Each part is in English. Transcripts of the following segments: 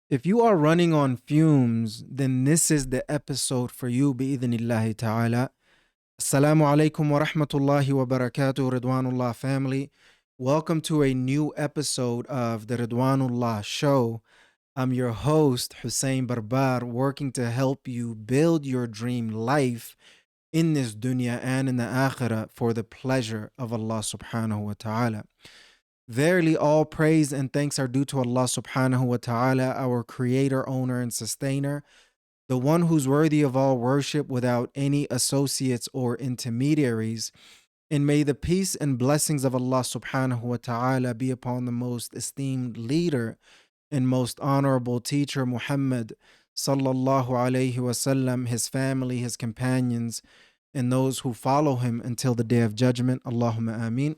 If you are running on fumes, then this is the episode for you, bi'idhnillahi ta'ala. Assalamu alaikum wa rahmatullahi wa barakatuh, Ridwanullah family. Welcome to a new episode of the Ridwanullah Show. I'm your host, Hussein Barbaar, working to help you build your dream life in this dunya and in the akhirah for the pleasure of Allah subhanahu wa ta'ala. Verily, all praise and thanks are due to Allah subhanahu wa ta'ala, our creator, owner, and sustainer, the one who's worthy of all worship without any associates or intermediaries. And may the peace and blessings of Allah subhanahu wa ta'ala be upon the most esteemed leader and most honorable teacher, Muhammad sallallahu alayhi wasallam, his family, his companions, and those who follow him until the day of judgment. Allahumma ameen.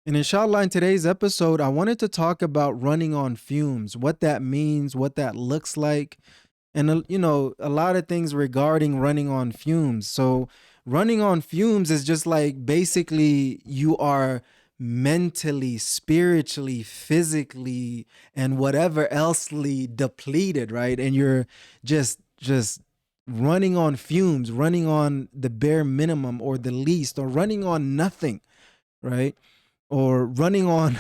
And inshallah, in today's episode, I wanted to talk about running on fumes, what that means, what that looks like, and a lot of things regarding running on fumes. So, running on fumes is just like basically you are mentally, spiritually, physically, and whatever elsely depleted, right? And you're just running on fumes, running on the bare minimum or the least, or running on nothing, right? Or running on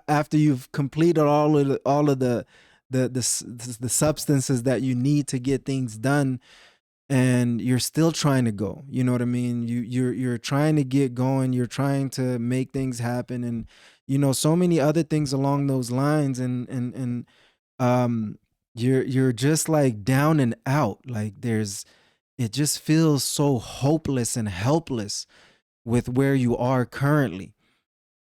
after you've completed all of the substances that you need to get things done, and you're still trying to go. You know what I mean? You're trying to get going. You're trying to make things happen, and so many other things along those lines. And um, you're just like down and out. Like it just feels so hopeless and helpless with where you are currently.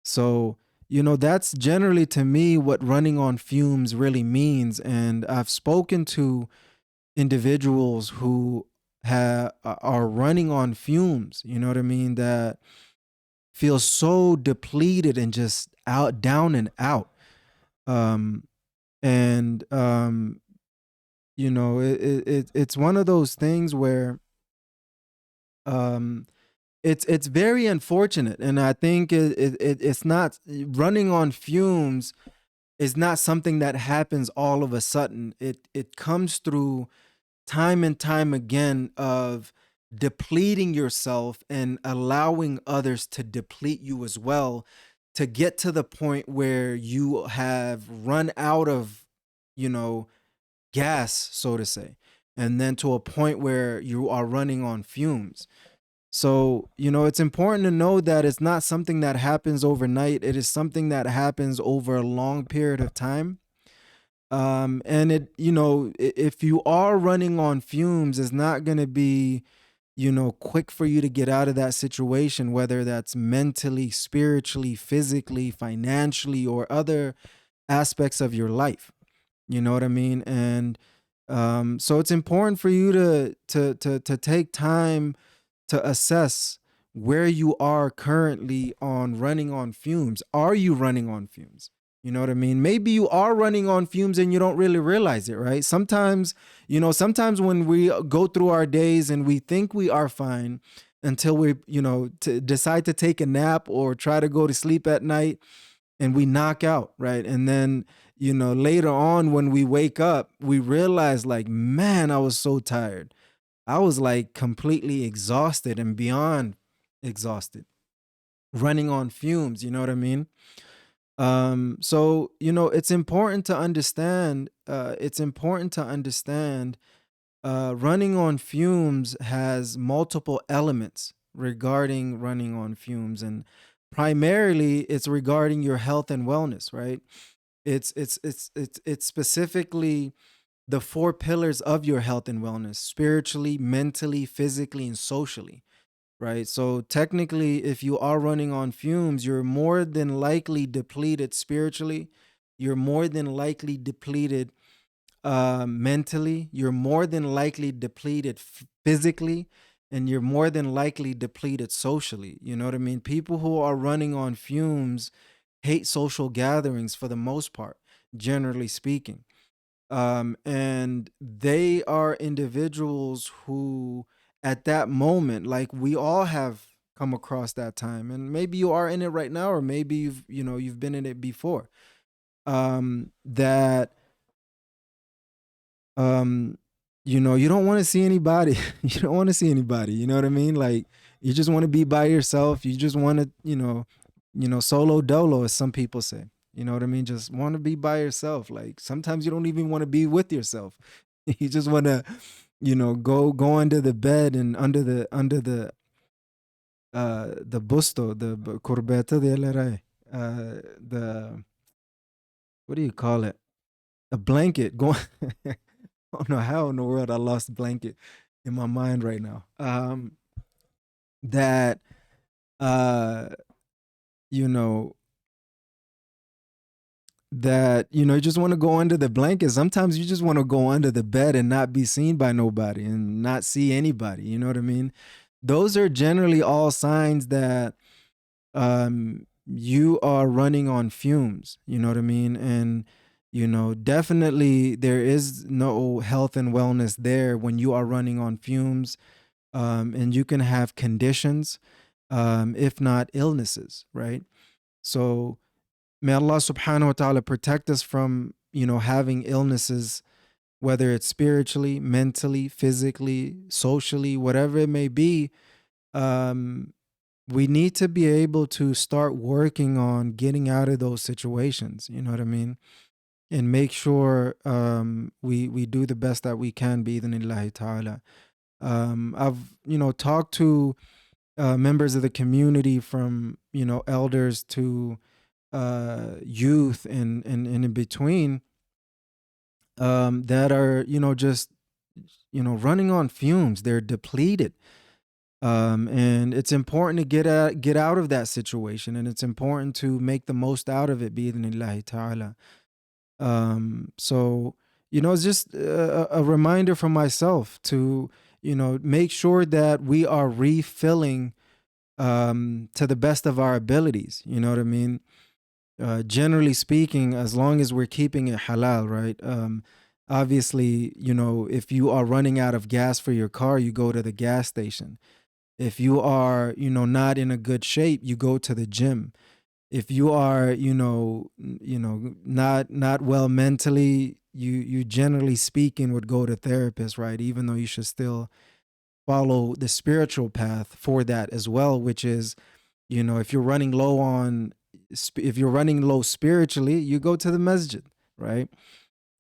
So, that's generally to me what running on fumes really means. And I've spoken to individuals who are running on fumes, you know what I mean, that feel so depleted and just out, down and out. Um, and, it's one of those things where, um, it's very unfortunate, and I think it's not running on fumes is not something that happens all of a sudden. It comes through time and time again of depleting yourself and allowing others to deplete you as well, to get to the point where you have run out of you know gas, so to say, and then to a point where you are running on fumes. So, it's important to know that it's not something that happens overnight. It is something that happens over a long period of time. And if you are running on fumes, it's not going to be, quick for you to get out of that situation, whether that's mentally, spiritually, physically, financially, or other aspects of your life. You know what I mean? And so it's important for you to take time to assess where you are currently on running on fumes. Are you running on fumes? You know what I mean? Maybe you are running on fumes and you don't really realize it, right? Sometimes when we go through our days and we think we are fine until we, decide to take a nap or try to go to sleep at night, and we knock out, right? And then, later on when we wake up, we realize, like, man, I was so tired. I was like completely exhausted and beyond exhausted, running on fumes. You know what I mean? So it's important to understand. It's important to understand. Running on fumes has multiple elements regarding running on fumes, and primarily it's regarding your health and wellness. Right? It's specifically the four pillars of your health and wellness: spiritually, mentally, physically, and socially, right? So technically, if you are running on fumes, you're more than likely depleted spiritually, you're more than likely depleted mentally, you're more than likely depleted physically, and you're more than likely depleted socially. You know what I mean? People who are running on fumes hate social gatherings for the most part, generally speaking. And they are individuals who, at that moment, like we all have come across that time, and maybe you are in it right now, or maybe you've been in it before. That um, you don't want to see anybody. You don't want to see anybody. You know what I mean? Like, you just want to be by yourself. You just want to, solo dolo, as some people say. You know what I mean? Just want to be by yourself. Like, sometimes you don't even want to be with yourself. You just want to, go under the bed and under the busto, the corbetta de la rai, the, what do you call it? A blanket. Go. I don't know how in the world I lost blanket in my mind right now. That uh, you know, you just want to go under the blanket. Sometimes you just want to go under the bed and not be seen by nobody and not see anybody. You know what I mean? Those are generally all signs that you are running on fumes. You know what I mean? And definitely there is no health and wellness there when you are running on fumes. And you can have conditions, if not illnesses, right? So may Allah subhanahu wa ta'ala protect us from, having illnesses, whether it's spiritually, mentally, physically, socially, whatever it may be. Um, we need to be able to start working on getting out of those situations. You know what I mean? And make sure we do the best that we can, bi-idhnillahi ta'ala. I've talked to members of the community, from elders to youth and in between, that are just running on fumes. They're depleted, and it's important to get out of that situation, and it's important to make the most out of it, bi-idhnillahi ta'ala. So it's just a reminder for myself to make sure that we are refilling to the best of our abilities. You know what I mean? Generally speaking, as long as we're keeping it halal, right? Obviously, if you are running out of gas for your car, you go to the gas station. If you are, not in a good shape, you go to the gym. If you are, not well mentally, you generally speaking would go to therapists, right? Even though you should still follow the spiritual path for that as well, which is, if you're running low if you're running low spiritually, you go to the masjid, right?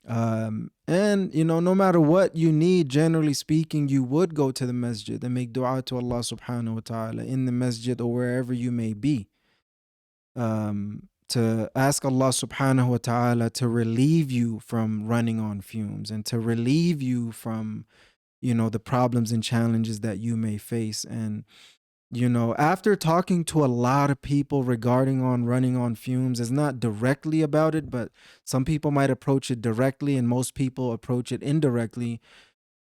And no matter what you need, generally speaking, you would go to the masjid and make dua to Allah subhanahu wa ta'ala in the masjid or wherever you may be, to ask Allah subhanahu wa ta'ala to relieve you from running on fumes and to relieve you from the problems and challenges that you may face. And after talking to a lot of people regarding on running on fumes, it's not directly about it, but some people might approach it directly and most people approach it indirectly.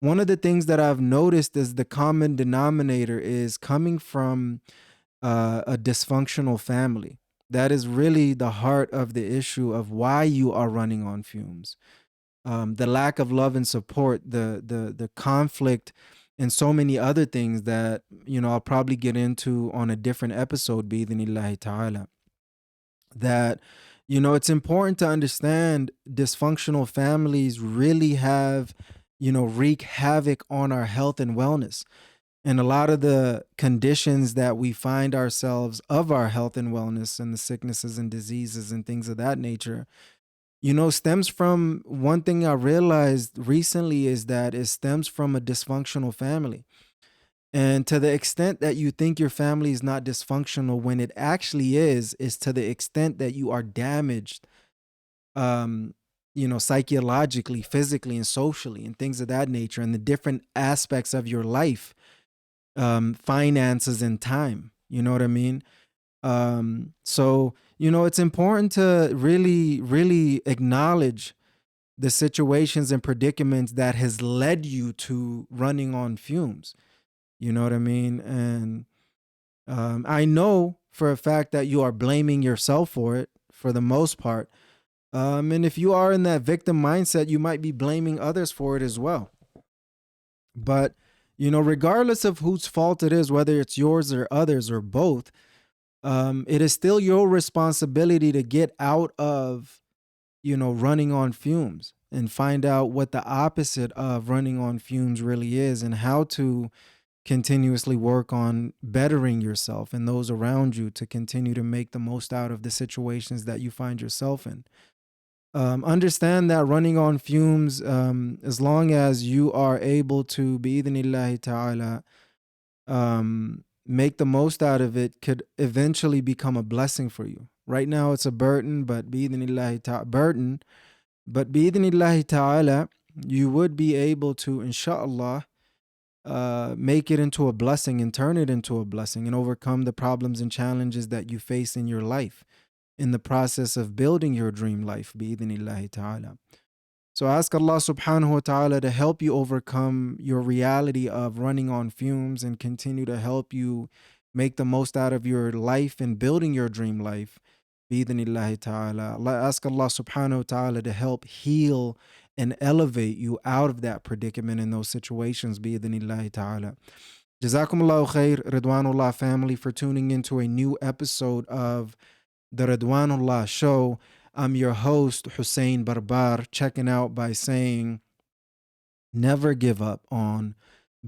One of the things that I've noticed is the common denominator is coming from a dysfunctional family. That is really the heart of the issue of why you are running on fumes. The lack of love and support, the conflict, and so many other things that I'll probably get into on a different episode, bi-idhnillahi ta'ala. That it's important to understand dysfunctional families really have wreak havoc on our health and wellness. And a lot of the conditions that we find ourselves of our health and wellness and the sicknesses and diseases and things of that nature, stems from one thing I realized recently, is that it stems from a dysfunctional family. And to the extent that you think your family is not dysfunctional, when it actually is to the extent that you are damaged, psychologically, physically, and socially, and things of that nature, and the different aspects of your life, finances and time. You know what I mean? So it's important to really, really acknowledge the situations and predicaments that has led you to running on fumes. You know what I mean? And I know for a fact that you are blaming yourself for it for the most part. And if you are in that victim mindset, you might be blaming others for it as well. But regardless of whose fault it is, whether it's yours or others or both, it is still your responsibility to get out of running on fumes. and find out what the opposite of running on fumes really is, and how to continuously work on bettering yourself and those around you to continue to make the most out of the situations that you find yourself in. Understand that running on fumes, as long as you are able to, bi'idhnillahi ta'ala, make the most out of it, could eventually become a blessing for you. Right now it's a burden, but bi'idhnillahi ta'ala, you would be able to, inshallah, make it into a blessing and turn it into a blessing and overcome the problems and challenges that you face in your life in the process of building your dream life, bi'idhnillahi ta'ala. So ask Allah subhanahu wa ta'ala to help you overcome your reality of running on fumes and continue to help you make the most out of your life and building your dream life. Bi'idhnillahi ta'ala. Ask Allah subhanahu wa ta'ala to help heal and elevate you out of that predicament in those situations. Bi'idhnillahi ta'ala. Jazakumullahu khair, Ridwanullah family, for tuning into a new episode of the Ridwanullah Show. I'm your host, Hussein Barbaar, checking out by saying, never give up on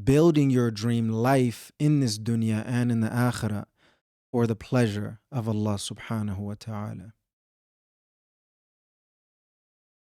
building your dream life in this dunya and in the akhirah for the pleasure of Allah subhanahu wa ta'ala.